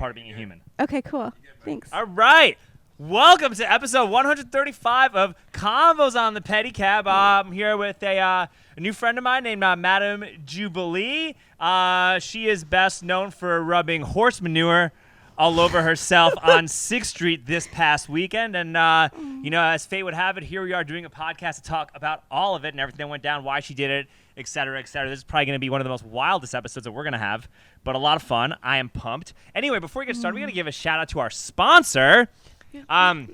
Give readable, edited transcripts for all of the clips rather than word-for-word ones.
part of being a human. Okay, cool. Thanks. All right. Welcome to episode 135 of Convos on the Pedicab. I'm here with a new friend of mine named Madam Jubilee. She is best known for rubbing horse manure all over herself on 6th Street this past weekend. And, as fate would have it, here we are doing a podcast to talk about all of it and everything that went down, why she did it, et cetera, et cetera. This is probably going to be one of the most wildest episodes that we're going to have, but a lot of fun. I am pumped. Anyway, before we get started, we're going to give a shout out to our sponsor. Have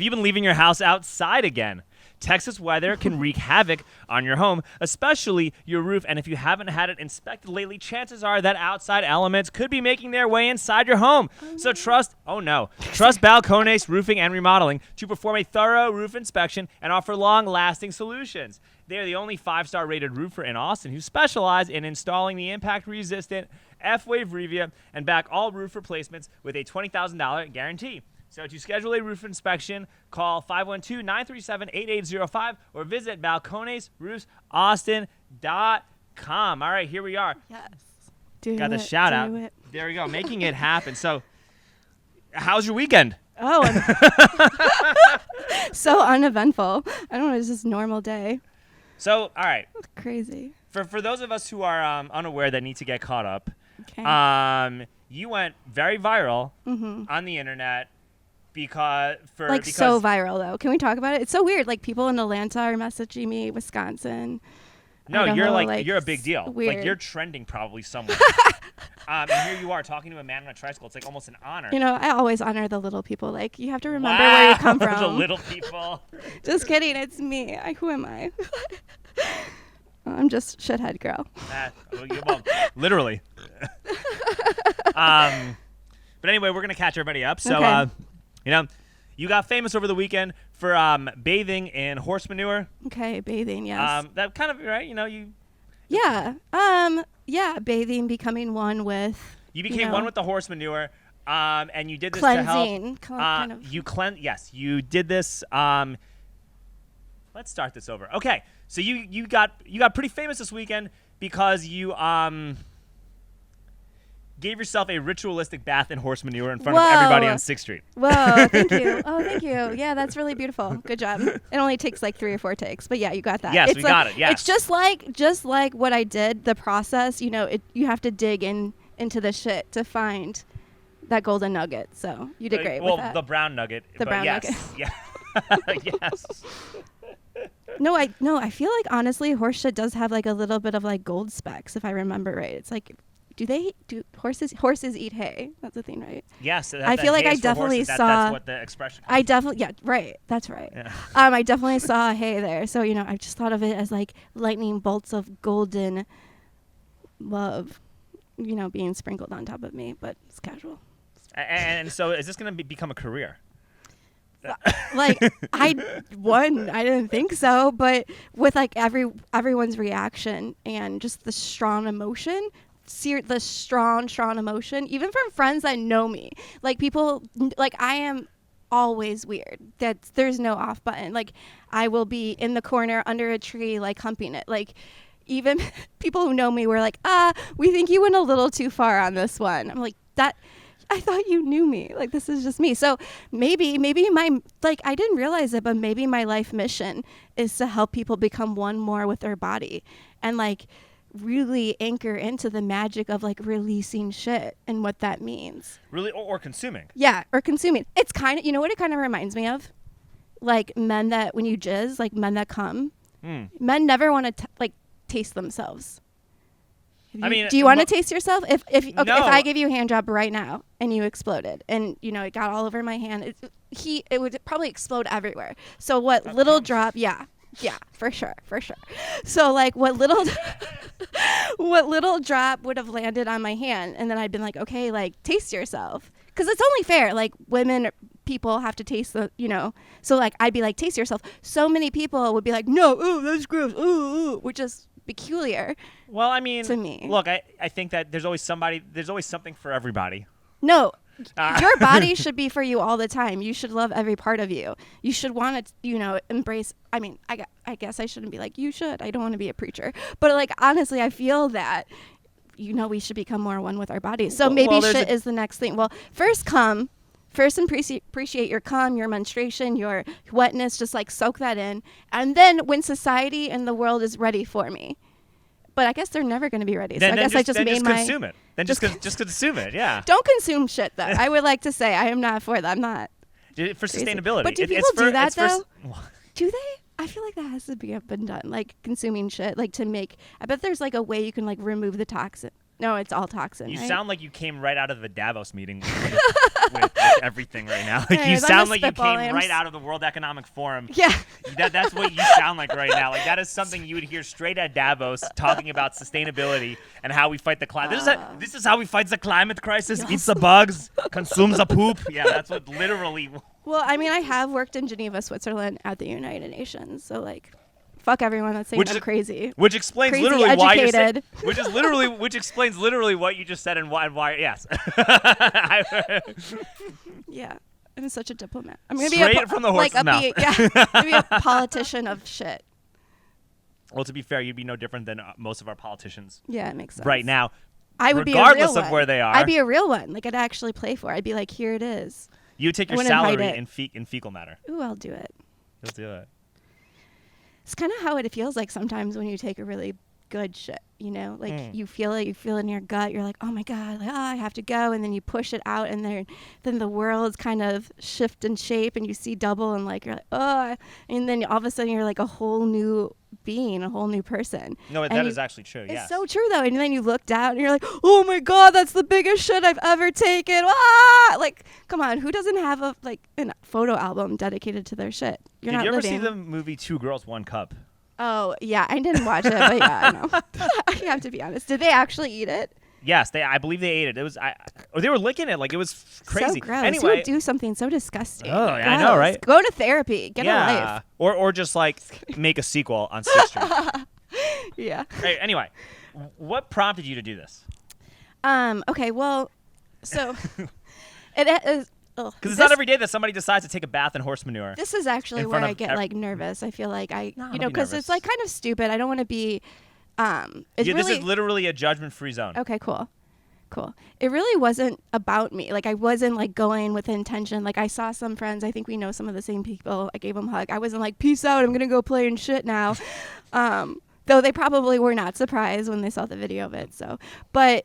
you been leaving your house outside again? Texas weather can wreak havoc on your home, especially your roof. And if you haven't had it inspected lately, chances are that outside elements could be making their way inside your home. So trust Balcones Roofing and Remodeling to perform a thorough roof inspection and offer long-lasting solutions. They are the only 5-star rated roofer in Austin who specialize in installing the impact-resistant F-Wave Revia and back all roof replacements with a $20,000 guarantee. So to schedule a roof inspection, call 512-937-8805 or visit balconesroofsaustin.com. All right, here we are. Yes. Got the shout out. There we go, making it happen. So how's your weekend? Oh, so uneventful. I don't know, it's just a normal day. So, all right. Crazy. For those of us who are unaware that need to get caught up, Okay. you went very viral on the internet. Because so viral though. Can we talk about it? It's so weird. Like people in Atlanta are messaging me, Wisconsin. No, you're a big deal. Weird. Like you're trending probably somewhere. And here you are talking to a man on a tricycle. It's like almost an honor. You know, I always honor the little people. Like you have to remember where you come from. The little people. Just kidding. It's me. Who am I? I'm just shithead girl. Well, literally. But anyway, we're gonna catch everybody up. So. Okay. You got famous over the weekend for bathing in horse manure. Okay, bathing, yes. That kind of, right? You. Yeah. Bathing, becoming one with. You became one with the horse manure, and you did this cleansing, to help. kind of. Yes, you did this. Let's start this over. Okay, so you got pretty famous this weekend because you gave yourself a ritualistic bath in horse manure in front of everybody on 6th Street. Whoa, thank you. Oh, thank you. Yeah, that's really beautiful. Good job. It only takes like 3 or 4 takes, but yeah, you got that. Yes, we got it. Yes. It's just like what I did, the process, you have to dig into the shit to find that golden nugget. So you did great with that. The brown nugget. Nugget. Yeah. Yes. No, I feel like honestly horse shit does have like a little bit of like gold specks if I remember right. It's like do horses eat hay? That's the thing, right? Yes. I feel like I definitely saw. That's what the expression. Right. That's right. Yeah. I definitely saw hay there. So I just thought of it as like lightning bolts of golden love, being sprinkled on top of me. But it's casual. And so, is this going to become a career? Like I didn't think so, but with like everyone's reaction and just the strong emotion. The strong emotion, even from friends that know me, like people, like I am always weird. There's no off button. Like I will be in the corner under a tree, like humping it. Like even people who know me were like, we think you went a little too far on this one. I'm like, that. I thought you knew me. Like this is just me. So maybe my I didn't realize it, but maybe my life mission is to help people become one more with their body and like really anchor into the magic of like releasing shit and what that means. Really, or consuming. Yeah, or consuming. It's kind of, what it kind of reminds me of? Like men that when you jizz, like men that come, men never want to taste themselves. Do you want to taste yourself? If I give you a hand job right now and you exploded and it got all over my hand, it would probably explode everywhere. So what little drop? Yeah, for sure. So like what little drop would have landed on my hand, and then I'd been like, okay, like taste yourself, because it's only fair. Like people have to taste the, So like I'd be like, taste yourself. So many people would be like, no, ooh, that's gross, ooh, which is peculiar. Well, I mean, to me, look, I think that there's always something for everybody. No. Your body should be for you all the time. You should love every part of you. You should want to, embrace. I mean, I guess I shouldn't be like, you should. I don't want to be a preacher. But like, honestly, I feel that we should become more one with our bodies. So maybe shit is the next thing. Well, first appreciate your cum, your menstruation, your wetness, just like soak that in. And then when society and the world is ready for me. But I guess they're never going to be ready. So I guess I just made my... consume it. Then just consume it, yeah. Don't consume shit, though. I would like to say I am not for that. I'm not. For sustainability. But do people do that, though? Do they? I feel like that has to been done, like consuming shit, like to make... I bet there's like a way you can like remove the toxin. No, it's all toxin. You right? sound like you came right out of the Davos meeting with everything right now. Like you sound like you came right out of the World Economic Forum. Yeah. That's what you sound like right now. Like that is something you would hear straight at Davos talking about sustainability and how we fight the climate. This is how we fight the climate crisis. Yes. Eats the bugs, consumes the poop. Yeah, that's what literally. Well, I mean, I have worked in Geneva, Switzerland at the United Nations, so like. Fuck everyone that's saying I'm crazy. Which explains crazy, literally educated. why which explains literally what you just said and why yes. Yeah. I'm such a diplomat. I'm gonna Straight be from the horse's mouth. Maybe a politician of shit. Well, to be fair, you'd be no different than most of our politicians. Yeah, it makes sense. Right now. I would regardless be a real of where they are. I'd be a real one. Like I'd actually play for it. I'd be like, here it is. You would take your salary in fecal matter. Ooh, I'll do it. You'll do it. It's kind of how it feels like sometimes when you take a really good shit, like you feel it in your gut. You're like, oh my God, like, I have to go. And then you push it out and then the world's kind of shift in shape and you see double and like, you're like, oh, and then all of a sudden you're like a whole new being, a whole new person. No, that is actually true. It's so true though. And then you look down and you're like, oh my God, that's the biggest shit I've ever taken. Ah! Like, come on, who doesn't have a photo album dedicated to their shit? Did you ever see the movie 2 Girls, 1 Cup? Oh, yeah. I didn't watch it, but yeah, I know. I have to be honest. Did they actually eat it? Yes, I believe they ate it. It was they were licking it like it was crazy. So gross. Anyway, who would do something so disgusting? Oh, yeah, I know, right? Go to therapy. Get a life. Or just like make a sequel on 6th Street. Yeah. Hey, anyway, what prompted you to do this? Okay, well, so it is. Because it's not every day that somebody decides to take a bath in horse manure. This is actually where I get like nervous. I feel like because it's like kind of stupid. I don't want to be. This is literally a judgment-free zone. Okay, cool. It really wasn't about me. Like I wasn't like going with intention. Like I saw some friends. I think we know some of the same people. I gave them a hug. I wasn't like, peace out. I'm gonna go play and shit now. Though they probably were not surprised when they saw the video of it. So, but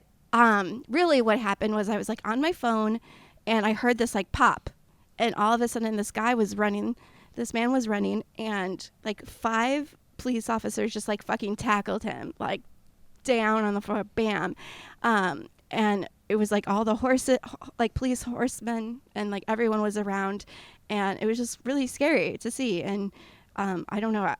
really, what happened was I was like on my phone. And I heard this like pop, and all of a sudden this man was running, and like 5 police officers just like fucking tackled him, like down on the floor, bam. And it was like all the horses, like police horsemen, and like everyone was around, and it was just really scary to see. And I don't know,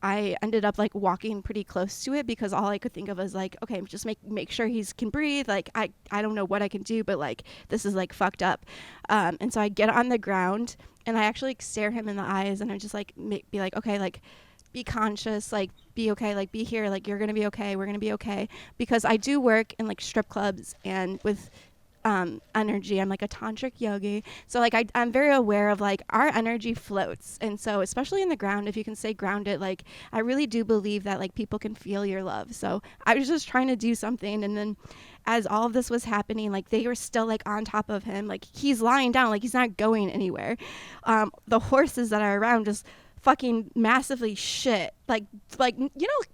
I ended up like walking pretty close to it because all I could think of was like, okay, just make sure he can breathe. Like I don't know what I can do, but like this is like fucked up. And so I get on the ground and I actually like, stare him in the eyes and I just like be like, okay, like be conscious, like be okay, like be here, like you're gonna be okay, we're gonna be okay. Because I do work in like strip clubs and with energy. I'm like a tantric yogi. So like I'm very aware of like our energy floats. And so especially in the ground, if you can stay grounded, like I really do believe that like people can feel your love. So I was just trying to do something. And then as all of this was happening, like they were still like on top of him. Like he's lying down, like he's not going anywhere. The horses that are around just fucking massively shit. Like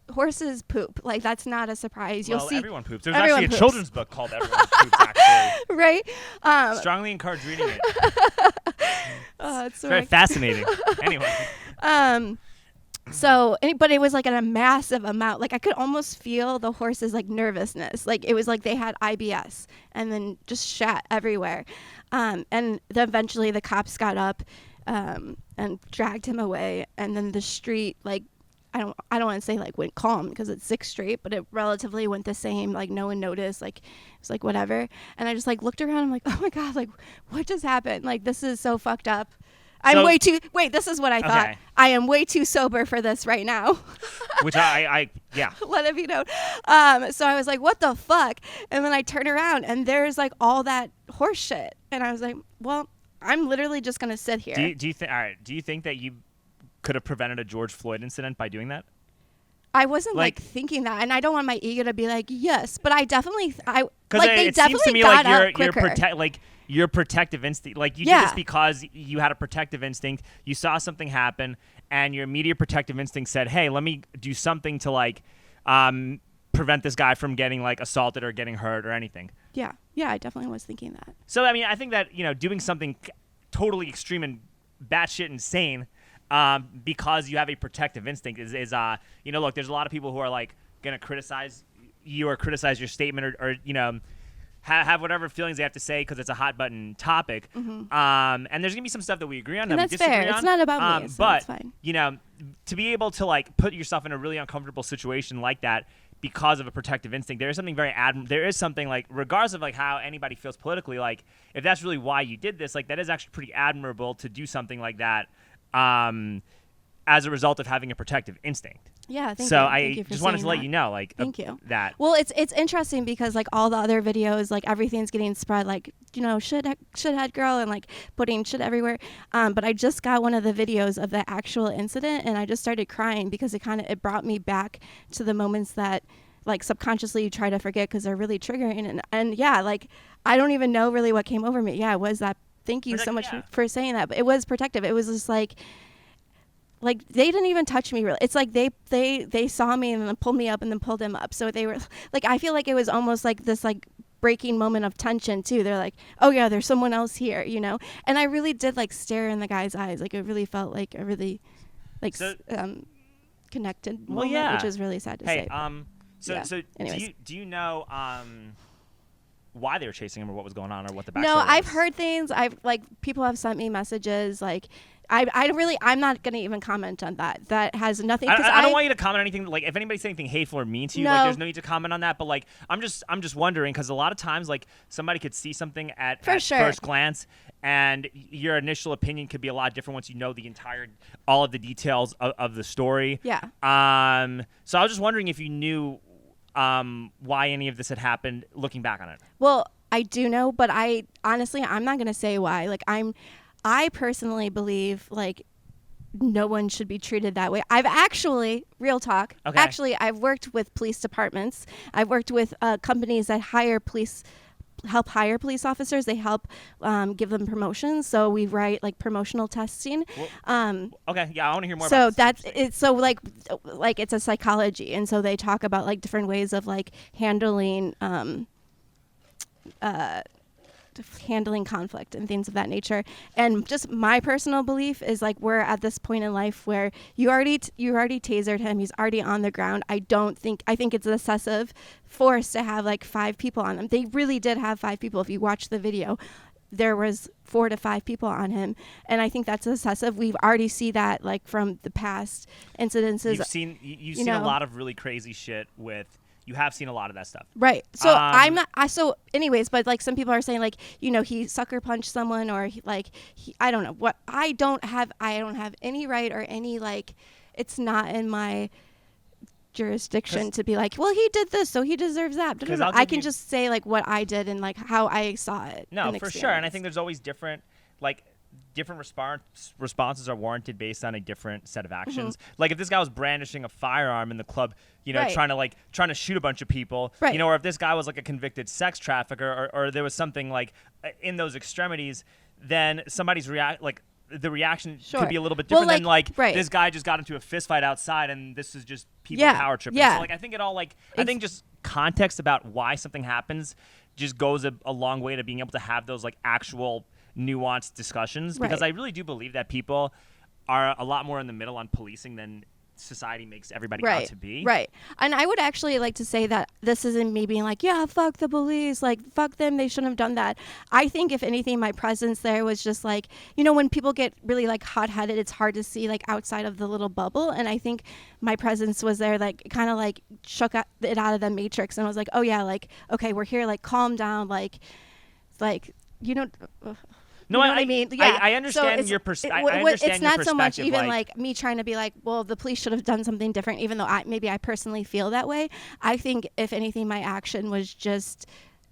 horses poop. Like that's not a surprise. You'll see everyone poops. There's actually a children's book called Everyone Poops, actually. Right? Strongly encourage reading it. It's very fascinating. Anyway. But it was like a massive amount. Like I could almost feel the horses like nervousness. Like it was like they had IBS and then just shat everywhere. And then eventually the cops got up and dragged him away. And then the street, like, I don't want to say like went calm because it's 6th Street, but it relatively went the same. Like no one noticed. Like it was like whatever. And I just like looked around. I'm like, oh my God, like what just happened? Like this is so fucked up. This is what I thought. Okay. I am way too sober for this right now. Which yeah. Let it be known. So I was like, what the fuck? And then I turn around and there's like all that horse shit. And I was like, well, I'm literally just going to sit here. Do you think that you could have prevented a George Floyd incident by doing that? I wasn't like thinking that, and I don't want my ego to be like yes, but I definitely because it seems to me like your protective instinct, like you did this because you had a protective instinct. You saw something happen, and your immediate protective instinct said, "Hey, let me do something to like prevent this guy from getting like assaulted or getting hurt or anything." Yeah, I definitely was thinking that. So I mean, I think that doing something totally extreme and batshit insane. Because you have a protective instinct is look, there's a lot of people who are like gonna criticize you or criticize your statement or have whatever feelings they have to say because it's a hot button topic. And there's gonna be some stuff that we agree on and that that's we disagree fair. on. It's not about me, so but it's fine. To be able to like put yourself in a really uncomfortable situation like that because of a protective instinct, there is something very there is something like regardless of like how anybody feels politically, like if that's really why you did this, like that is actually pretty admirable to do something like that. As a result of having a protective instinct. Yeah, thank you. So Thank you I just wanted to let you know, like, thank you. That. Well, it's interesting because like all the other videos, like everything's getting spread, like shithead girl and like putting shit everywhere. But I just got one of the videos of the actual incident, and I just started crying because it brought me back to the moments that like subconsciously you try to forget because they're really triggering. And yeah, like I don't even know really what came over me. Yeah, it was that. Thank you so much for saying that. But it was protective. It was just like they didn't even touch me really. It's like they saw me and then pulled me up and then pulled him up. So they were like, I feel like it was almost like this like breaking moment of tension too. They're like, oh yeah, there's someone else here, And I really did like stare in the guy's eyes. Like it really felt like a really like connected moment, which is really sad to say. So do you know why they were chasing him or what was going on or what the backstory No, was? I've heard things. People have sent me messages. Like, I'm not going to even comment on that. That has nothing. I don't want you to comment on anything. Like, if anybody's saying anything hateful or mean to you, like, there's no need to comment on that. But like, I'm just wondering because a lot of times, like, somebody could see something at first glance, and your initial opinion could be a lot different once you know all of the details of the story. Yeah. So I was just wondering if you knew why any of this had happened looking back on it. Well, I do know, but I'm not going to say why. Like I personally believe like no one should be treated that way. I've actually, real talk, I've worked with police departments. I've worked with companies that help hire police officers. They help give them promotions. So we write like promotional testing. I want to hear more so about this. That's it's so like it's a psychology, and so they talk about like different ways of like handling conflict and things of that nature. And just my personal belief is like we're at this point in life where you already tasered him. He's already on the ground. I think it's excessive force to have like 5 people on him. They really did have 5 people. If you watch the video, there was 4 to 5 people on him, and I think that's excessive. We've already seen that like from the past incidences. You've seen a lot of really crazy shit with. You have seen a lot of that stuff. Right. So anyways, but like some people are saying like, he sucker punched someone or I don't know what. I don't have any right or any like, it's not in my jurisdiction to be like, well, he did this, so he deserves that. I can just say like what I did and like how I saw it. No, for sure. And I think there's always different responses are warranted based on a different set of actions. Like if this guy was brandishing a firearm in the club, trying to shoot a bunch of people, or if this guy was like a convicted sex trafficker or there was something like in those extremities, then somebody's the reaction could be a little bit different than this guy just got into a fist fight outside and this is just people power tripping. So like I think I think just context about why something happens just goes a long way to being able to have those like actual nuanced discussions because I really do believe that people are a lot more in the middle on policing than society makes everybody out to be. Right. And I would actually like to say that this isn't me being like, yeah, fuck the police, like fuck them, they shouldn't have done that. I think if anything, my presence there was just like, when people get really like hot-headed, it's hard to see like outside of the little bubble. And I think my presence was there, like kind of like shook it out of the matrix and was like, oh yeah, like, okay, we're here, like calm down, like, No, you know what I mean? Yeah. I understand your perspective. It's not so much even like me trying to be like, well, the police should have done something different, even though I personally feel that way. I think if anything, my action was just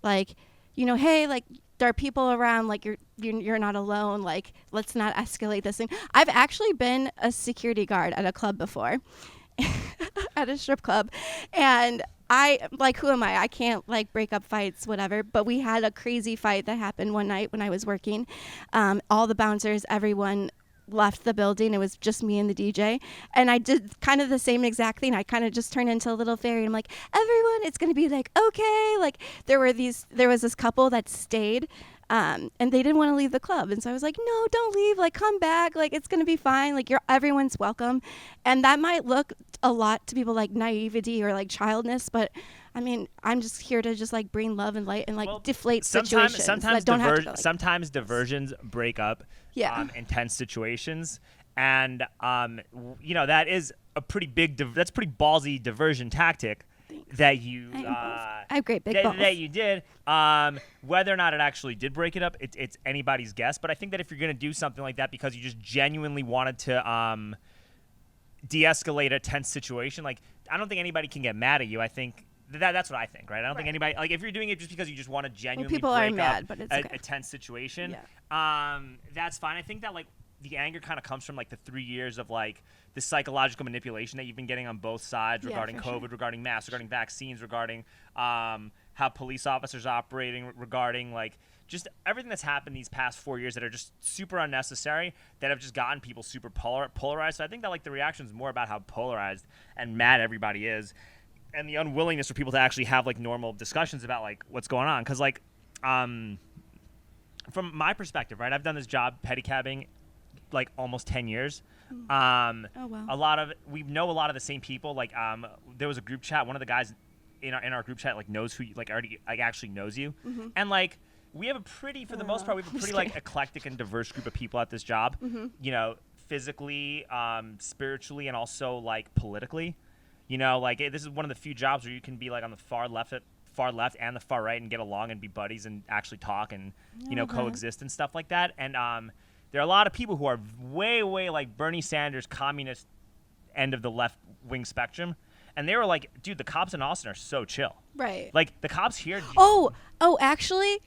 like, hey, like there are people around, like you're not alone. Like let's not escalate this thing. I've actually been a security guard at a club before. at a strip club, and I like, who am I can't like break up fights, whatever, but we had a crazy fight that happened one night when I was working. All the bouncers, everyone left the building. It was just me and the DJ, and I did kind of the same exact thing. I kind of just turned into a little fairy. I'm like, everyone, it's gonna be like okay. Like there was this couple that stayed, and they didn't want to leave the club, and so I was like, no, don't leave, like come back, like it's gonna be fine, like everyone's welcome. And that might look a lot to people like naivety or like childness, but I mean, I'm just here to just like bring love and light and like deflate situations that don't have to go, like, sometimes diversions break up intense situations, and that is a pretty big that's pretty ballsy diversion tactic. Thanks. That you I have great big balls. That you did. Whether or not it actually did break it up, it's anybody's guess. But I think that if you're going to do something like that because you just genuinely wanted to de-escalate a tense situation, like I don't think anybody can get mad at you. I think that's what I think, right? I don't think anybody, like if you're doing it just because you just want to genuinely people break are mad, up but it's a tense situation, that's fine. I think that like the anger kind of comes from like the 3 years of like the psychological manipulation that you've been getting on both sides regarding COVID, regarding masks, regarding vaccines, regarding how police officers are operating, regarding like just everything that's happened these past 4 years that are just super unnecessary, that have just gotten people super polarized. So I think that like the reaction is more about how polarized and mad everybody is, and the unwillingness for people to actually have like normal discussions about like what's going on. Because like from my perspective, right, I've done this job pedicabbing like almost 10 years. Wow. We know a lot of the same people. Like there was a group chat, one of the guys in our group chat like knows who you, like already like actually knows you. And like we have a pretty, for the most part, we have a pretty like eclectic and diverse group of people at this job, physically, spiritually, and also like politically. Like this is one of the few jobs where you can be like on the far left and the far right and get along and be buddies and actually talk and coexist and stuff like that. And there are a lot of people who are way like Bernie Sanders, communist end of the left wing spectrum, and they were like, dude, the cops in Austin are so chill. Right. Like the cops here.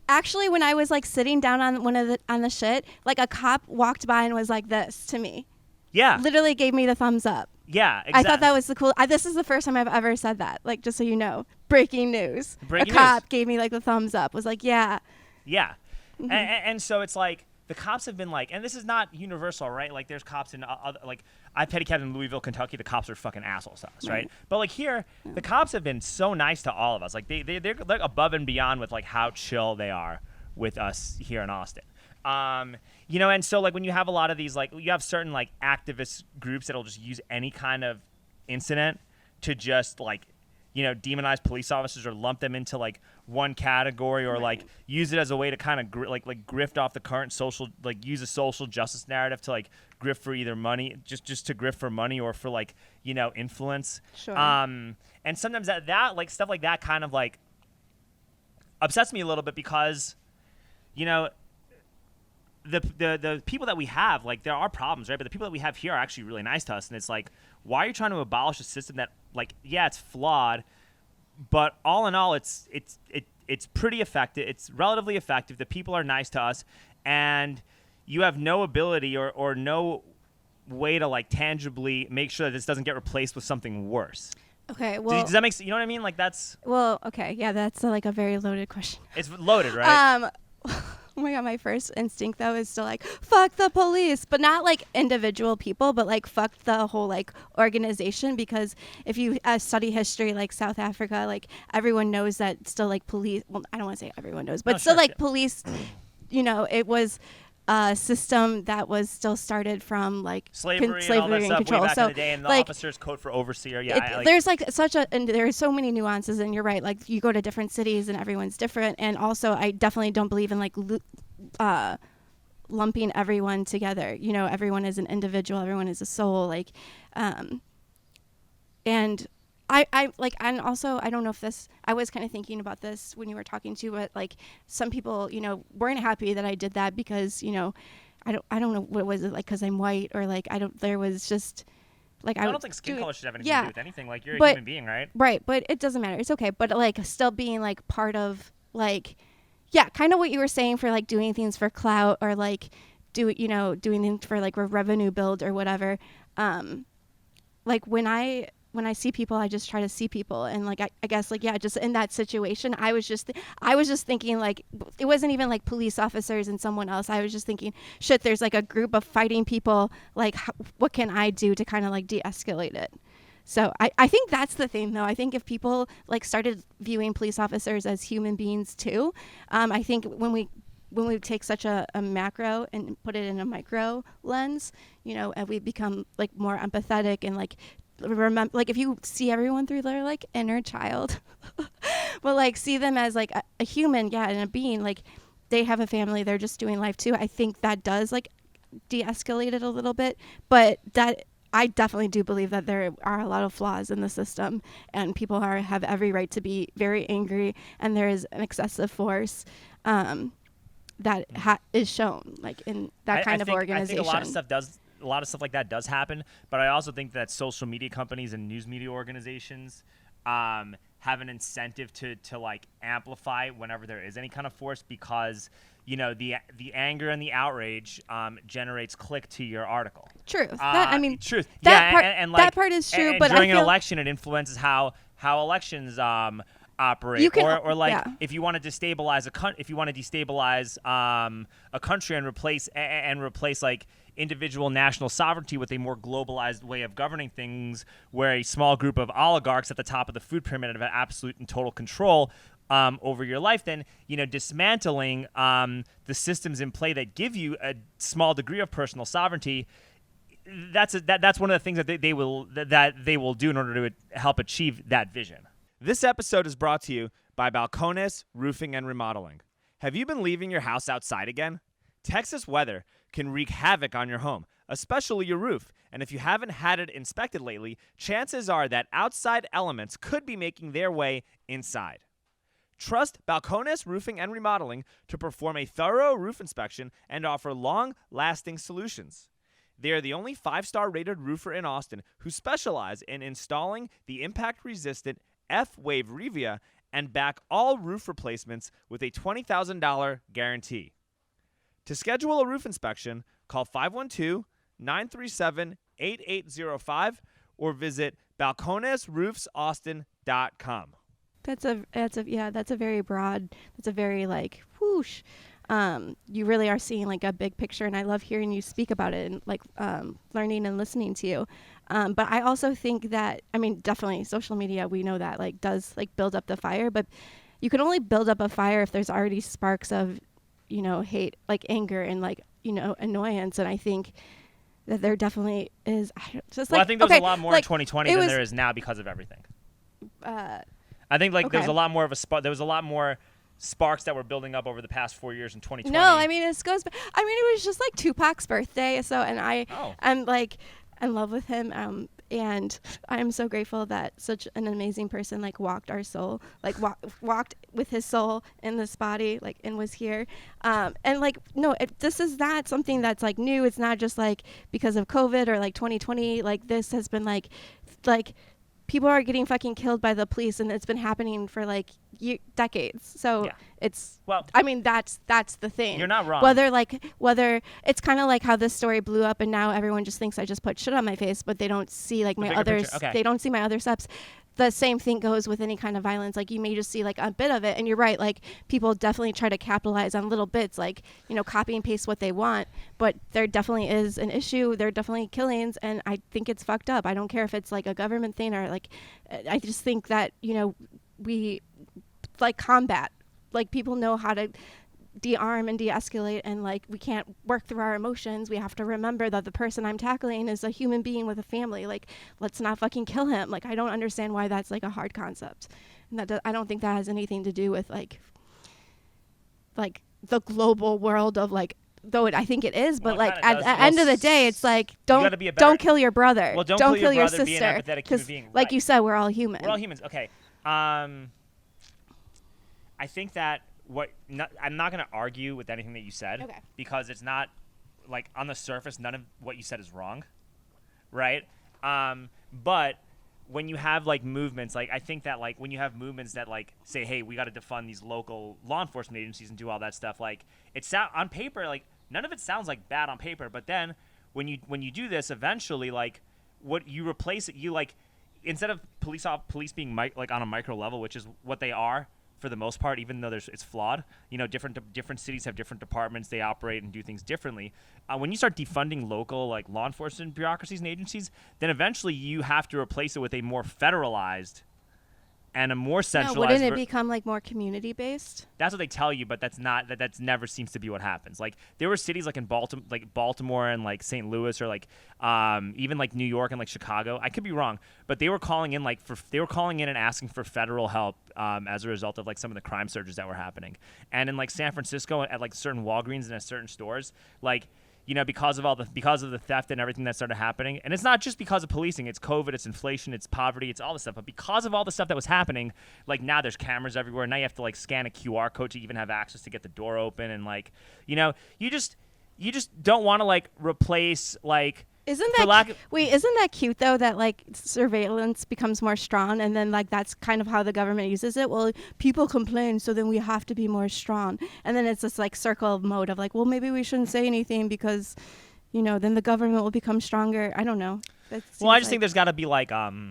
Actually, when I was like sitting down on the shit, like a cop walked by and was like this to me. Yeah. Literally gave me the thumbs up. Yeah, exactly. I thought that was the cool. This is the first time I've ever said that. Like, just so you know, breaking news. A cop gave me like the thumbs up. Was like, yeah. Yeah, and so it's like the cops have been like, and this is not universal, right? Like, there's cops in other, like I pedicabbed in Louisville, Kentucky. The cops are fucking assholes to us, right? But like here, the cops have been so nice to all of us. Like they're above and beyond with like how chill they are with us here in Austin. And so like when you have a lot of these, like you have certain like activist groups that'll just use any kind of incident to just like, demonize police officers or lump them into like one category, or like use it as a way to kind of grift off the current social, like use a social justice narrative to like grift for either money, just to grift for money or for like, influence. Sure. And sometimes that like stuff like that kind of like upsets me a little bit because, the people that we have, like there are problems, right? But the people that we have here are actually really nice to us, and it's like, why are you trying to abolish a system that, like, yeah, it's flawed, but all in all, it's pretty effective. It's relatively effective. The people are nice to us, and you have no ability or no way to like tangibly make sure that this doesn't get replaced with something worse. Okay, well, does that make sense? You know what I mean? Like that's. Well, okay, yeah, that's like a very loaded question. It's loaded, right? Oh my god, my first instinct though is to like fuck the police, but not like individual people, but like fuck the whole like organization, because if you study history, like South Africa, like everyone knows that still like police, well, I don't want to say everyone knows, but still like police, it was a system that was still started from like slavery and all that stuff control. Way back so in the day, and the like, officers code for overseer. There's like and there's so many nuances, and you're right. Like you go to different cities and everyone's different. And also, I definitely don't believe in like lumping everyone together. Everyone is an individual. Everyone is a soul. Like, and I like, and also I don't know if this. I was kind of thinking about this when you were talking to, but like some people, weren't happy that I did that because I don't know what was it like because I'm white or like there was just like I don't think skin color should have anything to do with anything. Like you're a human being, right? Right, but it doesn't matter. It's okay, but like still being like part of like kind of what you were saying for like doing things for clout or like doing things for like a revenue build or whatever. Like when I when I see people, I just try to see people. And like, I guess like, yeah, just in that situation, I was just thinking like, it wasn't even like police officers and someone else. I was just thinking, shit, there's like a group of fighting people. Like, what can I do to kind of like de-escalate it? So I think that's the thing, though. I think if people like started viewing police officers as human beings too, I think when we take such a macro and put it in a micro lens, you know, and we become like more empathetic and like remember, like if you see everyone through their like inner child, but like see them as like a human, yeah, and a being, like they have a family, they're just doing life too. I think that does like de-escalate it a little bit, but that. I definitely do believe that there are a lot of flaws in the system, and people have every right to be very angry, and there is an excessive force that is shown like in that kind of organization. I think a lot of stuff like that does happen, but I also think that social media companies and news media organizations have an incentive to like amplify whenever there is any kind of force, because you know the anger and the outrage generates click to your article. Truth. Truth. That part, and like, that part is true. And but during an election, it influences how elections operate. Or like if you want to destabilize a country and replace like individual national sovereignty with a more globalized way of governing things, where a small group of oligarchs at the top of the food pyramid have absolute and total control over your life, then dismantling the systems in play that give you a small degree of personal sovereignty. That's one of the things that they will do in order to help achieve that vision. This episode is brought to you by Balcones Roofing and Remodeling. Have you been leaving your house outside again? Texas weather can wreak havoc on your home, especially your roof. And if you haven't had it inspected lately, chances are that outside elements could be making their way inside. Trust Balcones Roofing and Remodeling to perform a thorough roof inspection and offer long-lasting solutions. They are the only 5-star rated roofer in Austin who specialize in installing the impact-resistant F-Wave Revia and back all roof replacements with a $20,000 guarantee. To schedule a roof inspection, call 512-937-8805 or visit balconesroofsaustin.com. That's a very broad, that's a very like whoosh. You really are seeing like a big picture, and I love hearing you speak about it and like learning and listening to you. But I also think that, I mean, definitely social media, we know that like does like build up the fire, but you can only build up a fire if there's already sparks of, hate, like anger and like, annoyance. And I think that there definitely is. I think there was a lot more in 2020 than there is now because of everything. I think like there's a lot more of there was a lot more sparks that were building up over the past 4 years in 2020. No, I mean, it goes back. I mean, it was just like Tupac's birthday. So, and I'm like in love with him. And I'm so grateful that such an amazing person like walked our soul, like walked with his soul in this body, like, and was here. And like, no, this is not something that's like new. It's not just like because of COVID or like 2020. Like this has been like people are getting fucking killed by the police, and it's been happening for like decades. So I mean, that's the thing. You're not wrong. Whether it's kind of like how this story blew up, and now everyone just thinks I just put shit on my face, but they don't see like my other they don't see my other steps. The same thing goes with any kind of violence. Like you may just see like a bit of it, and you're right. Like people definitely try to capitalize on little bits, like copy and paste what they want. But there definitely is an issue. There are definitely killings, and I think it's fucked up. I don't care if it's like a government thing or like. I just think that we like combat. Like people know how to de-arm and de-escalate, and like we can't work through our emotions. We have to remember that the person I'm tackling is a human being with a family. Like, let's not fucking kill him. Like, I don't understand why that's like a hard concept, and I don't think that has anything to do with like the global world of like, though I think it is, but like at the end of the day, it's like don't kill your brother. Well, don't kill your brother, sister, because like you said, we're all human. We're all humans. Okay. I think that I'm not going to argue with anything that you said, because it's not like on the surface, none of what you said is wrong, right? But when you have like movements, like I think that like when you have movements that like say, hey, we got to defund these local law enforcement agencies and do all that stuff, like it's on paper, like none of it sounds like bad on paper, but then when you do this, eventually, like what you replace it, you like instead of police being like on a micro level, which is what they are for the most part, even though it's flawed. Different cities have different departments. They operate and do things differently. When you start defunding local like law enforcement bureaucracies and agencies, then eventually you have to replace it with a more federalized and a more centralized. No, wouldn't it become like more community based? That's what they tell you, but that's never seems to be what happens. Like there were cities like in Baltimore and like St. Louis or like even like New York and like Chicago. I could be wrong, but they were calling in and asking for federal help as a result of like some of the crime surges that were happening. And in like San Francisco at like certain Walgreens and at certain stores, like because of the theft and everything that started happening. And it's not just because of policing. It's COVID, it's inflation, it's poverty, it's all this stuff. But because of all the stuff that was happening, like now there's cameras everywhere. Now you have to like scan a QR code to even have access to get the door open. And like, you just don't want to like replace like. Isn't that cute though that like surveillance becomes more strong and then like that's kind of how the government uses it? Well, people complain, so then we have to be more strong. And then it's this like circle mode of like, well, maybe we shouldn't say anything because, then the government will become stronger. I don't know. Well, I just think there's got to be like I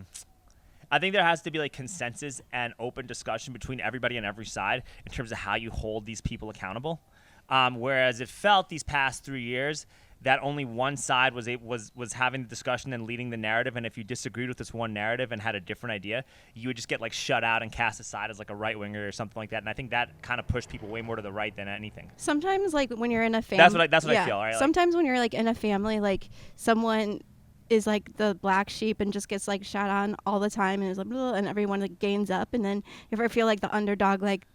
think there has to be like consensus and open discussion between everybody on every side in terms of how you hold these people accountable. Whereas it felt these past 3 years that only one side was having the discussion and leading the narrative, and if you disagreed with this one narrative and had a different idea, you would just get like shut out and cast aside as like a right winger or something like that. And I think that kind of pushed people way more to the right than anything. Sometimes, like when you're in a family, that's what I feel. Right? Sometimes when you're like in a family, like someone is like the black sheep and just gets like shot on all the time and is like, and everyone like gains up, and then if I feel like the underdog like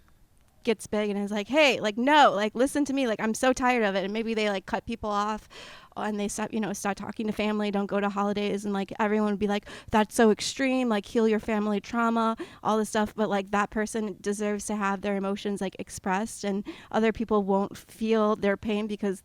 gets big and is like, hey, like, no, like, listen to me, like, I'm so tired of it. And maybe they like cut people off and they stop talking to family, don't go to holidays, and like everyone would be like, that's so extreme, like heal your family trauma, all this stuff. But like that person deserves to have their emotions like expressed, and other people won't feel their pain because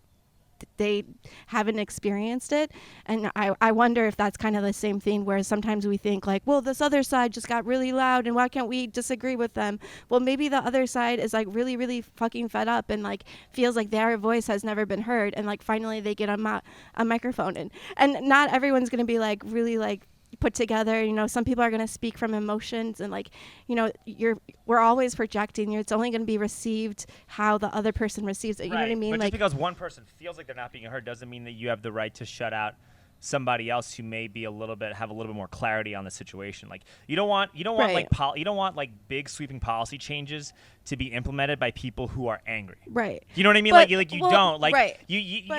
they haven't experienced it. And I wonder if that's kind of the same thing, where sometimes we think like, well, this other side just got really loud and why can't we disagree with them? Well, maybe the other side is like really, really fucking fed up and like feels like their voice has never been heard, and like finally they get a microphone and not everyone's going to be like really like put together. Some people are going to speak from emotions, and like, we're always projecting. It's only going to be received how the other person receives it. You know what I mean? But just because one person feels like they're not being heard doesn't mean that you have the right to shut out somebody else who may be have a little bit more clarity on the situation. Like you don't want like big sweeping policy changes to be implemented by people who are angry. Right. You know what I mean?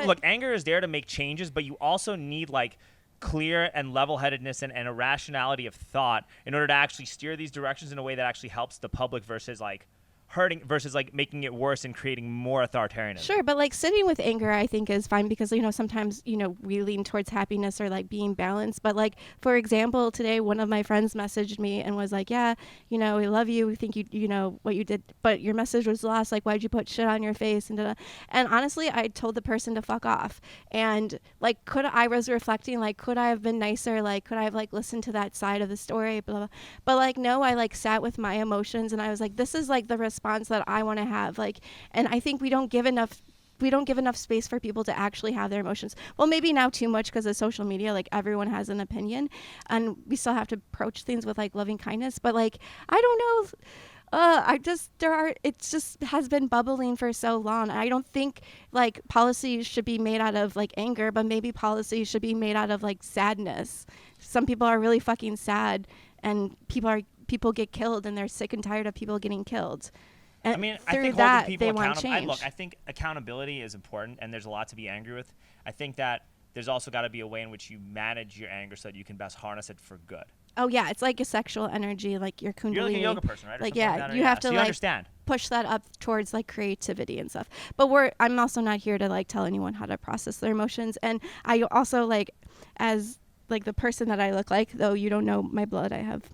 Look, anger is there to make changes, but you also need like clear and level-headedness and a rationality of thought in order to actually steer these directions in a way that actually helps the public versus like hurting versus like making it worse and creating more authoritarianism. Sure, but like sitting with anger I think is fine because sometimes we lean towards happiness or like being balanced. But like for example, today one of my friends messaged me and was like, yeah, we love you, we think you know what you did, but your message was lost, like why'd you put shit on your face and and honestly I told the person to fuck off. And like I was reflecting, like could I have been nicer, like could I have like listened to that side of the story, blah, blah. But like no, I like sat with my emotions and I was like, this is like the response that I want to have, like, and I think we don't give enough space for people to actually have their emotions. Well, maybe now too much because of social media, like everyone has an opinion and we still have to approach things with like loving kindness. But like, I don't know. It just has been bubbling for so long. I don't think like policies should be made out of like anger, but maybe policies should be made out of like sadness. Some people are really fucking sad and people get killed and they're sick and tired of people getting killed. And I think holding people accountable. I think accountability is important, and there's a lot to be angry with. I think that there's also got to be a way in which you manage your anger so that you can best harness it for good. Oh yeah, it's like a sexual energy, like your kundalini. You're like a yoga person, right? Like you have to so like understand. Push that up towards like creativity and stuff. But I'm also not here to like tell anyone how to process their emotions. And I also like, as like the person that I look like, though you don't know my blood, I have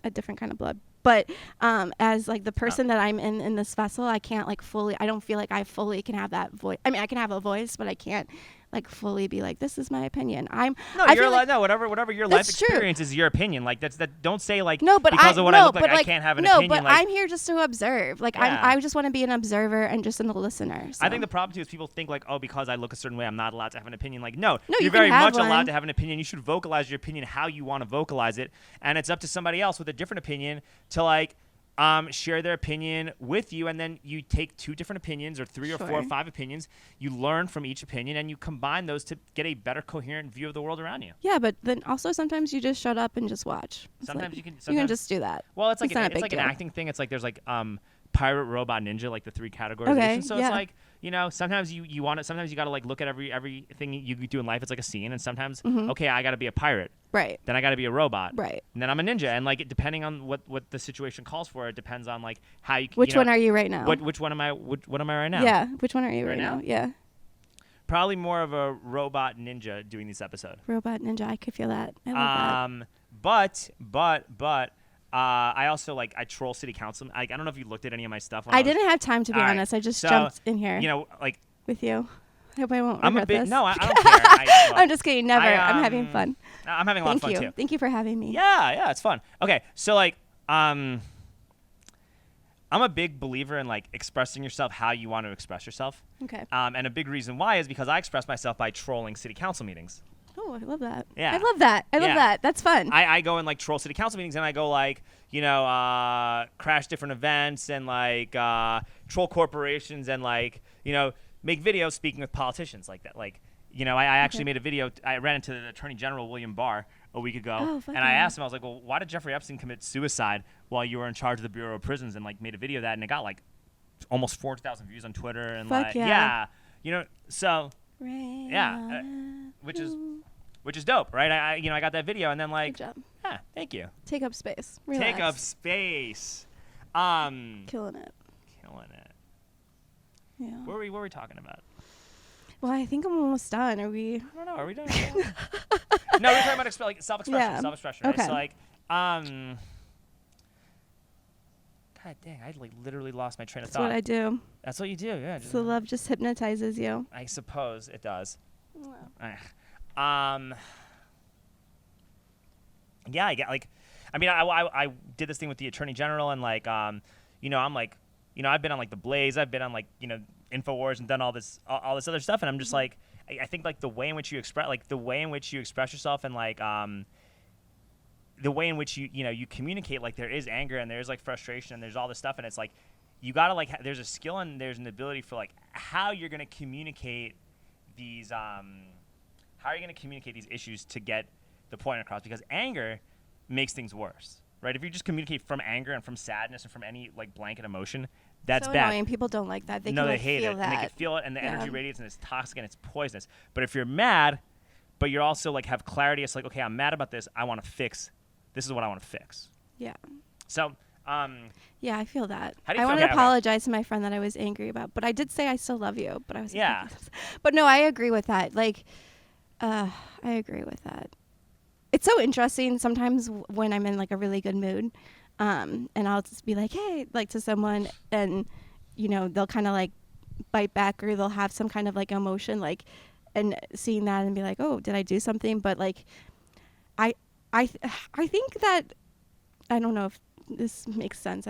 a different kind of blood. But as like the person that I'm in this vessel, I can't like fully, I don't feel like I fully can have that voice. I mean, I can have a voice, but I can't like fully be like, this is my opinion. Whatever your life experience is your opinion. Like don't say like no, but because of what I look like I can't have an opinion. No, but I'm here just to observe. Like I just want to be an observer and just a listener. So. I think the problem too is people think like, oh, because I look a certain way, I'm not allowed to have an opinion. Like, no, you're very much allowed to have an opinion. You should vocalize your opinion how you want to vocalize it, and it's up to somebody else with a different opinion to like share their opinion with you, and then you take 2 different opinions or 3 or 4 or 5 opinions. You learn from each opinion, and you combine those to get a better coherent view of the world around you. Yeah, but then also sometimes you just shut up and just watch. Sometimes you can just do that. Well, it's like an acting thing. It's like there's like pirate, robot, ninja, like the 3 categorizations. Okay, so it's like, you know, sometimes you want it. Sometimes you got to like look at everything you do in life. It's like a scene, and sometimes okay, I got to be a pirate. Right. Then I got to be a robot. Right. And then I'm a ninja, and like depending on what the situation calls for, it depends on like how you. Which one are you right now? Which one am I? What am I right now? Yeah. Which one are you right now? Yeah. Probably more of a robot ninja doing this episode. Robot ninja, I could feel that. I love that. But I also like I troll city council. I don't know if you looked at any of my stuff. I didn't have time to be honest. I just jumped in here. You know, like with you. I hope I won't I'm regret a bit. this. No, I don't care. I'm just kidding. Never. I'm having fun. I'm having a lot of fun too. Thank you for having me. Yeah, it's fun. Okay, so like I'm a big believer in like expressing yourself how you want to express yourself. Okay. And a big reason why is because I express myself by trolling city council meetings. Oh, I love that. Yeah. I love that. I love that. That's fun. I go and like troll city council meetings, and I go like, you know, crash different events and like troll corporations and like, you know, make videos speaking with politicians like that. Like, you know, I actually made a video. I ran into the Attorney General, William Barr, a week ago. And I asked him, I was like, well, why did Jeffrey Epstein commit suicide while you were in charge of the Bureau of Prisons? And like made a video of that, and it got like almost 400,000 views on Twitter. And you know, so which is dope, right? I got that video, and then like, good job. Yeah, thank you. Take up space. Relax. Take up space. Killing it. Yeah. What were we talking about? Well, I think I'm almost done. Are we? I don't know. Are we done? No, we're talking about self-expression. Yeah. Self-expression. Right? Okay. So like, God dang, I like literally lost my train of thought. That's what I do. That's what you do, yeah. So love just hypnotizes you. I suppose it does. Wow. Yeah, I get like, I mean, I did this thing with the Attorney General, and like, you know, I'm like, you know, I've been on like The Blaze, I've been on like, you know, InfoWars, and done all this other stuff, and I'm just like, I think like the way in which you express yourself, and like the way in which you communicate, like there is anger and there's like frustration and there's all this stuff, and it's like you gotta like there's a skill and there's an ability for like how you're gonna communicate these issues to get the point across, because anger makes things worse, right? If you just communicate from anger and from sadness and from any like blanket emotion, that's so bad. Annoying. People don't like that. They hate it. That. And they can feel it, and the energy radiates, and it's toxic and it's poisonous. But if you're mad, but you're also like have clarity, it's like, okay, I'm mad about this. I want to fix. This is what I want to fix. Yeah. So. Yeah, I feel that. How do you I feel? want to apologize to my friend that I was angry about, but I did say I still love you. But I was But no, I agree with that. Like, I agree with that. It's so interesting sometimes when I'm in like a really good mood, and I'll just be like, hey, like to someone, and you know they'll kind of like bite back, or they'll have some kind of like emotion, like, and seeing that and be like, oh, did I do something? But like, I think that I don't know if this makes sense.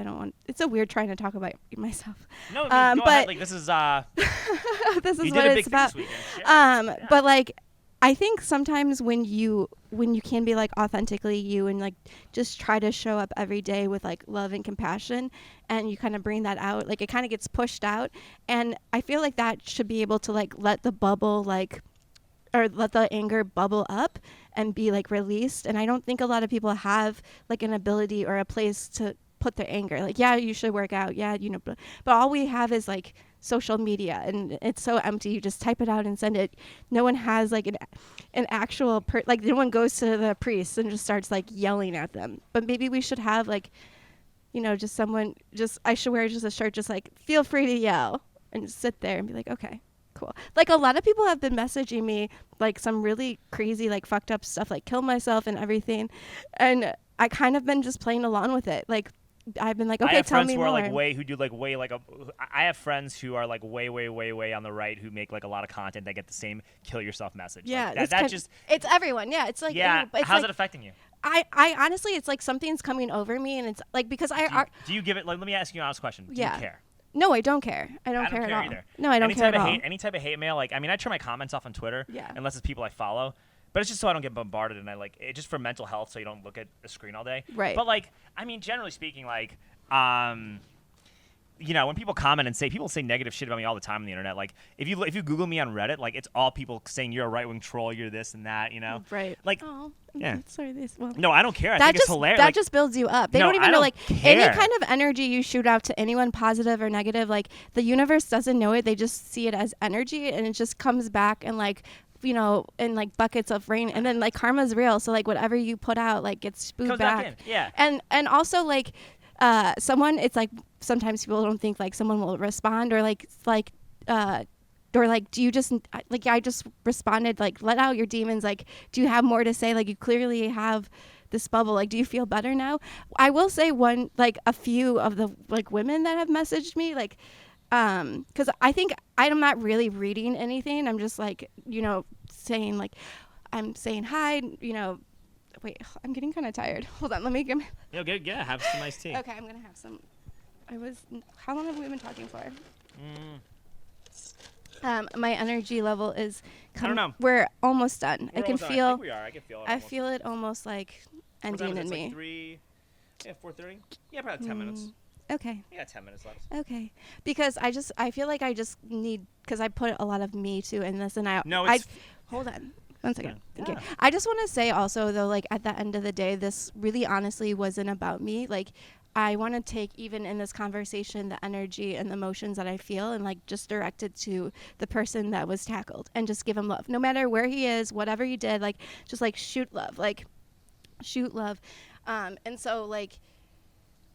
It's so weird trying to talk about myself. No, go ahead. Like this is this is you what did a it's big about. thing this weekend. But like, I think sometimes when you can be like authentically you and like just try to show up every day with like love and compassion, and you kind of bring that out, like it kind of gets pushed out, and I feel like that should be able to like let the bubble like, or let the anger bubble up and be like released. And I don't think a lot of people have like an ability or a place to put their anger. Like, yeah, you should work out. Yeah, you know, but all we have is like social media, and it's so empty. You just type it out and send it. No one has like an actual like no one goes to the priest and just starts like yelling at them. But maybe we should have like, you know, just someone, I should wear just a shirt, just like feel free to yell, and just sit there and be like, okay, cool. Like a lot of people have been messaging me like some really crazy like fucked up stuff, like kill myself and everything, and I kind of been just playing along with it. Like I've been like, I okay, have tell friends me who more. are like I have friends who are like way on the right who make like a lot of content that get the same kill yourself message. Yeah, like, that just it's everyone. Yeah, it's like it's how's like, it affecting you? I honestly, it's like something's coming over me, and it's like because do you give it like? Let me ask you an honest question. Do you care? No, I don't care. I don't care at all. Either. No, I don't care at all. Any type of hate mail, like, I mean, I turn my comments off on Twitter, Yeah. unless it's people I follow. But it's just so I don't get bombarded, and I like it just for mental health, so you don't look at the screen all day. Right. But like, I mean, generally speaking, like, you know, when people comment and people say negative shit about me all the time on the internet. Like, if you Google me on Reddit, like, it's all people saying you're a right wing troll, you're this and that, you know. Right. Like, oh, yeah. Sorry, this. Well, no, I don't care. I think it's hilarious. That like, just builds you up. They no, don't even I know, like, care. any kind of energy you shoot out to anyone, positive or negative, like, the universe doesn't know it. They just see it as energy, and it just comes back and, like, you know, in like buckets of rain, and then like karma's real. So like whatever you put out, like gets spewed back. In. Yeah. And also like, someone, it's like sometimes people don't think like someone will respond or or like, do you just like, I just responded like, let out your demons. Like, do you have more to say? Like, you clearly have this bubble. Like, do you feel better now? I will say a few of the like women that have messaged me, like, because I think I'm not really reading anything. I'm just like, you know, saying like, I'm saying hi, you know. Wait, I'm getting kind of tired. Hold on, let me get my... Yeah, have some nice tea. Okay, I'm going to have some. How long have we been talking for? My energy level is... I don't know. We're almost done. I think we are. I can feel it. I feel it almost like ending in me. Like 4:30? Yeah, probably 10 minutes. Okay. Yeah, 10 minutes left. Okay. Because I feel like I just need, because I put a lot of me too in this, and hold on. 1 second. Yeah. Okay. I just want to say also though, like at the end of the day, this really honestly wasn't about me. Like, I want to take, even in this conversation, the energy and the emotions that I feel and like just direct it to the person that was tackled and just give him love. No matter where he is, whatever he did, like just like shoot love. And so like,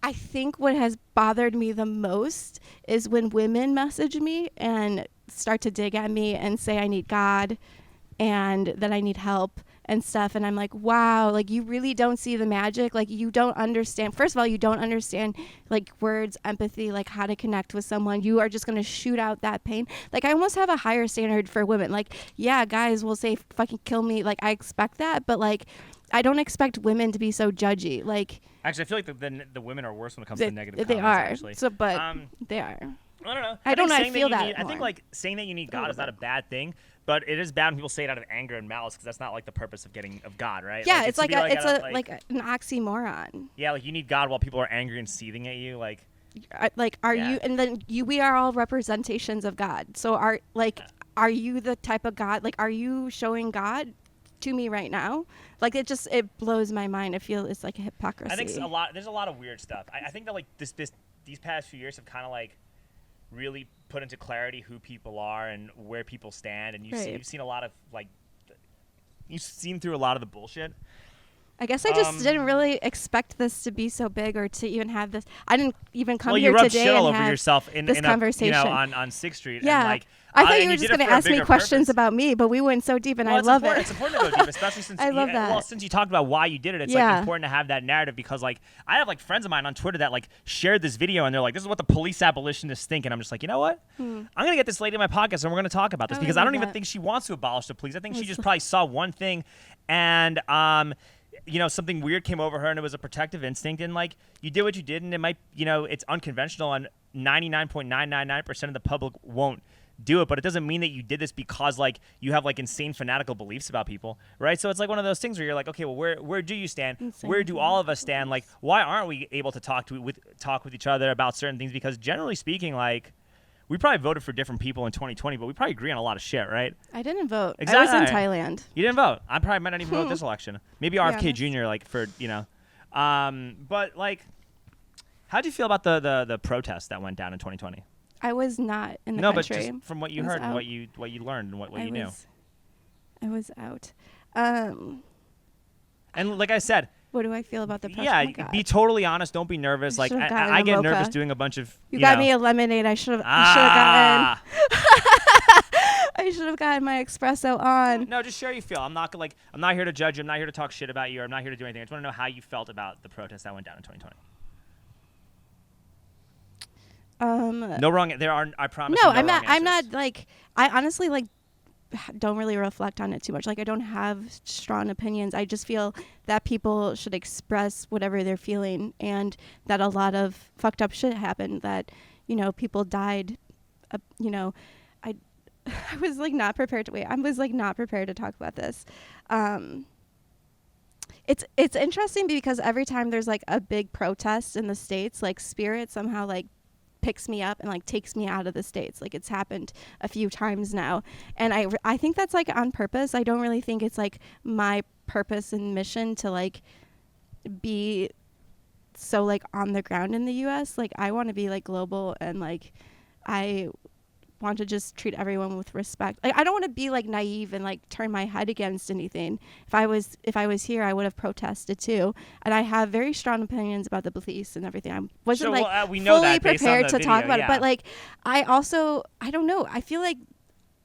I think what has bothered me the most is when women message me and start to dig at me and say I need God and that I need help and stuff. And I'm like, wow, like you really don't see the magic. Like you don't understand. First of all, you don't understand like words, empathy, like how to connect with someone. You are just going to shoot out that pain. Like I almost have a higher standard for women. Like, yeah, guys will say fucking kill me. Like I expect that, but like I don't expect women to be so judgy. Like, actually, I feel like the women are worse when it comes to negative they comments. Are. Actually. So, but they are. I don't know. I don't know. I feel that. I think like saying that you need God is not a bad thing, but it is bad when people say it out of anger and malice because that's not like the purpose of God, right? Yeah, like, it's like an oxymoron. Yeah, like you need God while people are angry and seething at you, like. You? And then we are all representations of God. So are you the type of God? Like, are you showing God to me right now? Like it blows my mind. I feel it's like a hypocrisy. I think there's a lot of weird stuff. I think that like these past few years have kind of like really put into clarity who people are and where people stand, and you've seen a lot of like you've seen through a lot of the bullshit. I guess I just didn't really expect this to be so big or to even have this. I didn't even come here today. Well, you rubbed shit all over yourself in this conversation. On 6th Street. Yeah. And like, I thought you were just going to ask me questions about me, but we went so deep, and I love it. It's important to go deep, especially since I love that. Well, since you talked about why you did it, it's like important to have that narrative because like I have like friends of mine on Twitter that like shared this video and they're like, "This is what the police abolitionists think," and I'm just like, you know what? I'm gonna get this lady in my podcast and we're gonna talk about this because I don't even think she wants to abolish the police. I think she just probably saw one thing, and you know, something weird came over her and it was a protective instinct, and like you did what you did, and it might, you know, it's unconventional and 99.999% of the public won't do it, but it doesn't mean that you did this because like you have like insane fanatical beliefs about people, right? So it's like one of those things where you're like, okay, well, where do you stand? Where do all of us stand? Like, why aren't we able to talk with each other about certain things? Because generally speaking, like, we probably voted for different people in 2020, but we probably agree on a lot of shit, right? I didn't vote. Exactly. I was in Thailand. You didn't vote. I probably might not even vote this election. Maybe RFK Jr. like for, you know. But like, how'd you feel about the protest that went down in 2020? I was not in the country. No, but just from what you heard and what you learned and what you knew. I was out. And like I said, what do I feel about the protest? Yeah, be totally honest. Don't be nervous. Like I get nervous doing a bunch of. You got me a lemonade. I should have gotten. I should have gotten my espresso on. No, just share how you feel. I'm not here to judge you. I'm not here to talk shit about you. I'm not here to do anything. I just want to know how you felt about the protest that went down in 2020. No wrong. There are. I promise. No, you, no I'm not. wrong I'm not answers. like. I honestly like don't really reflect on it too much. Like I don't have strong opinions. I just feel that people should express whatever they're feeling, and that a lot of fucked up shit happened. That people died. I I was like not prepared to wait. I was like not prepared to talk about this. It's interesting because every time there's like a big protest in the States, like Spirit somehow like picks me up and like takes me out of the States. Like it's happened a few times now, and I think that's like on purpose. I don't really think it's like my purpose and mission to like be so like on the ground in the US. Like I want to be like global, and like I want to just treat everyone with respect. Like I don't want to be like naive and like turn my head against anything. If I was here, I would have protested too. And I have very strong opinions about the police and everything. I wasn't we know fully that based on prepared the to video, talk about yeah. it. But like I don't know. I feel like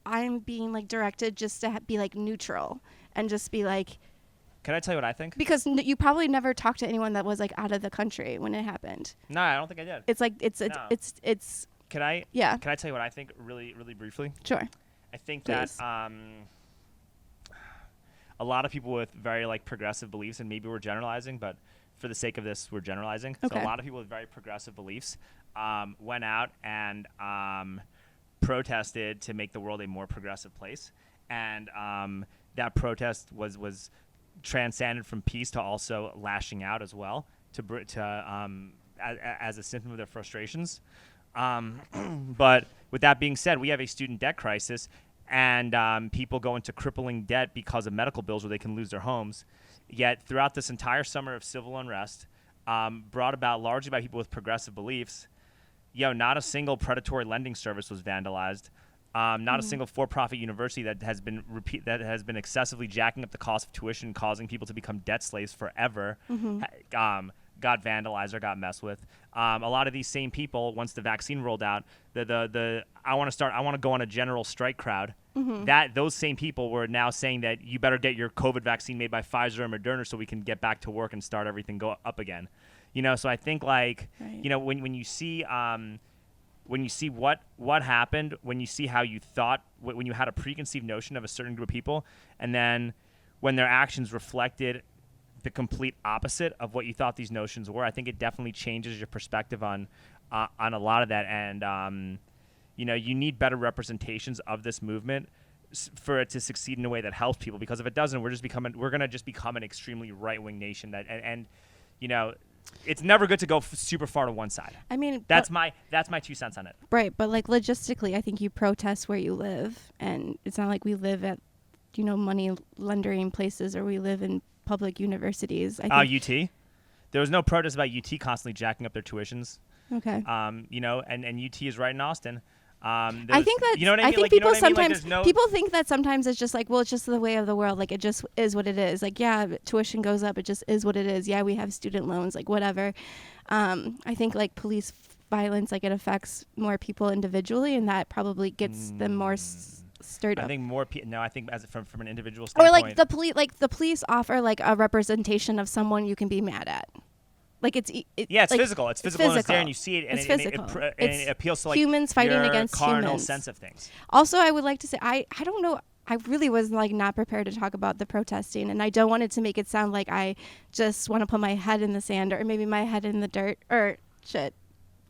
I'm being like directed just to be like neutral and just be like. Can I tell you what I think? Because you probably never talked to anyone that was like out of the country when it happened. No, I don't think I did. It's like it's. Can I? Yeah. Can I tell you what I think really, really briefly? Sure. I think Please. that a lot of people with very like progressive beliefs, and maybe we're generalizing, but for the sake of this, we're generalizing. Okay. So a lot of people with very progressive beliefs went out and protested to make the world a more progressive place, and that protest was transcended from peace to also lashing out as well as a symptom of their frustrations. But with that being said, we have a student debt crisis, and people go into crippling debt because of medical bills where they can lose their homes. Yet throughout this entire summer of civil unrest, brought about largely by people with progressive beliefs, not a single predatory lending service was vandalized. Not a single for-profit university that has been excessively jacking up the cost of tuition, causing people to become debt slaves forever. Got vandalized or got messed with. A lot of these same people, once the vaccine rolled out, I want to go on a general strike crowd. That those same people were now saying that you better get your COVID vaccine made by Pfizer or Moderna so we can get back to work and start everything go up again. So I think like right. When you see what happened, when you see how you thought, when you had a preconceived notion of a certain group of people, and then when their actions reflected the complete opposite of what you thought these notions were, I think it definitely changes your perspective on a lot of that. And you need better representations of this movement for it to succeed in a way that helps people. Because if it doesn't, we're gonna just become an extremely right-wing nation. It's never good to go super far to one side. I mean, that's my 2 cents on it. Right, but like logistically, I think you protest where you live, and it's not like we live at money lending places or we live in public universities. UT. There was no protest about UT constantly jacking up their tuitions. Okay. And UT is right in Austin. I think that I think people sometimes people think that sometimes it's just like, well, it's just the way of the world. Like it just is what it is. Like, yeah, tuition goes up. It just is what it is. Yeah, we have student loans, like whatever. I think like police violence, like it affects more people individually, and that probably gets them more stirred up. I think more no, I think as from an individual standpoint. Or like the police offer like a representation of someone you can be mad at. Like it's like, physical. It's physical and it's there, and you see it, and it appeals to like humans fighting your against carnal humans. sense of things. Also, I would like to say I don't know. I really was like not prepared to talk about the protesting, and I don't want it to make it sound like I just want to put my head in the sand or maybe my head in the dirt or shit.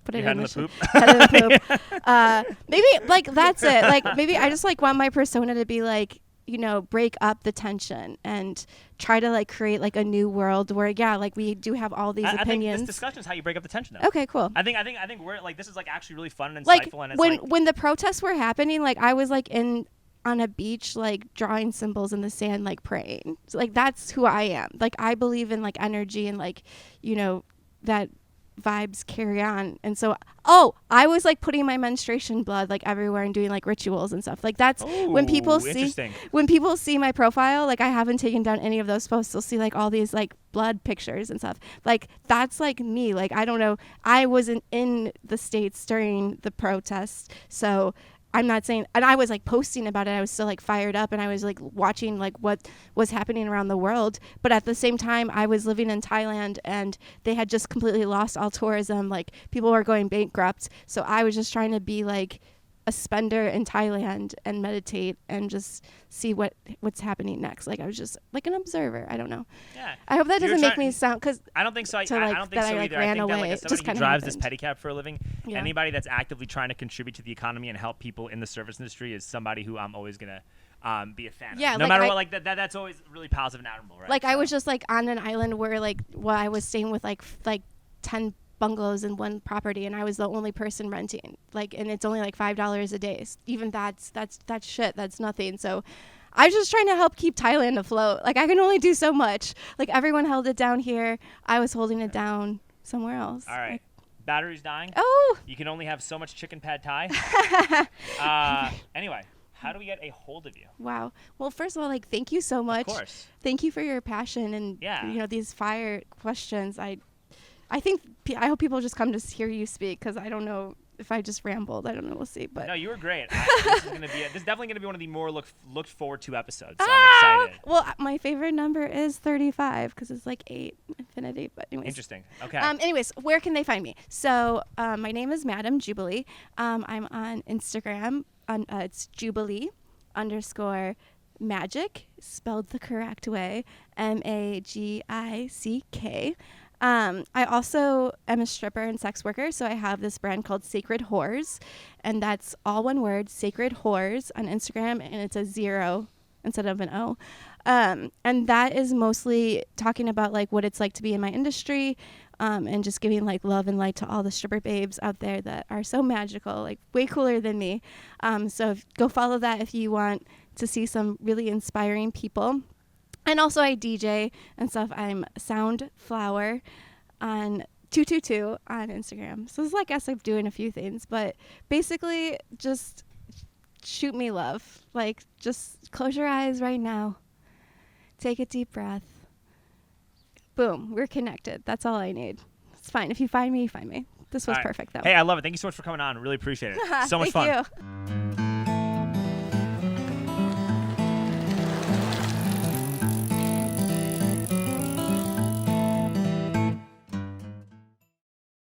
Put it Your in head in the poop. Head in the poop. Maybe like that's it. Like maybe I just like want my persona to be like, break up the tension and try to like create like a new world where like we do have all these opinions. I think this discussion is how you break up the tension. Though. Okay, cool. I think we're like this is like actually really fun and like insightful. And it's when the protests were happening, like I was like on a beach, like drawing symbols in the sand, like praying. So, like that's who I am. Like I believe in like energy and like that vibes carry on. And so I was like putting my menstruation blood like everywhere and doing like rituals and stuff. Like that's when people see my profile, like I haven't taken down any of those posts. They'll see like all these like blood pictures and stuff. Like that's like me. Like I don't know, I wasn't in the States during the protests, so I'm not saying, and I was like posting about it. I was still like fired up, and I was like watching like what was happening around the world. But at the same time, I was living in Thailand, and they had just completely lost all tourism. Like people were going bankrupt. So I was just trying to be like a spender in Thailand and meditate and just see what's happening next. Like I was just like an observer. I don't know. Yeah. I hope that doesn't make me sound, because I don't think so. I don't think that so I, either. ran I think away. that like as Just somebody who drives this pedicab for a living, Yeah. anybody that's actively trying to contribute to the economy and help people in the service industry is somebody who I'm always gonna be a fan of. Yeah, No like matter what, like that's always really positive and admirable, right? Like I was just like on an island where like I was staying with like 10 bungalows in one property, and I was the only person renting, like, and it's only like $5 a day. Even that's shit. That's nothing. So I was just trying to help keep Thailand afloat. Like I can only do so much. Like everyone held it down here. I was holding it down somewhere else. All right. Like, Battery's dying. oh. You can only have so much chicken pad thai. Anyway, how do we get a hold of you? Wow. Well, first of all, like, thank you so much. Of course. Thank you for your passion and these fire questions. I think I hope people just come to hear you speak, because I don't know if I just rambled. I don't know. We'll see. But no, you were great. This is definitely gonna be one of the more looked forward to episodes. So I'm excited. Well, my favorite number is 35 because it's like 8 infinity. But anyways. Interesting. Okay. Anyways, where can they find me? So my name is Madam Jubilee. I'm on Instagram. It's Jubilee _magic, spelled the correct way, MAGICK. I also am a stripper and sex worker, so I have this brand called Sacred Whores, and that's all one word, Sacred Whores, on Instagram, and it's a 0 instead of an O. And that is mostly talking about like what it's like to be in my industry, and just giving like love and light to all the stripper babes out there that are so magical, like way cooler than me. So go follow that if you want to see some really inspiring people. And also I DJ and stuff. I'm Soundflower on 222 on Instagram. So it's like I'm doing a few things, but basically just shoot me love. Like just close your eyes right now. Take a deep breath. Boom, we're connected. That's all I need. It's fine. If you find me, you find me. This was perfect though. Hey, I love it. Thank you so much for coming on. Really appreciate it. So much fun. Thank you.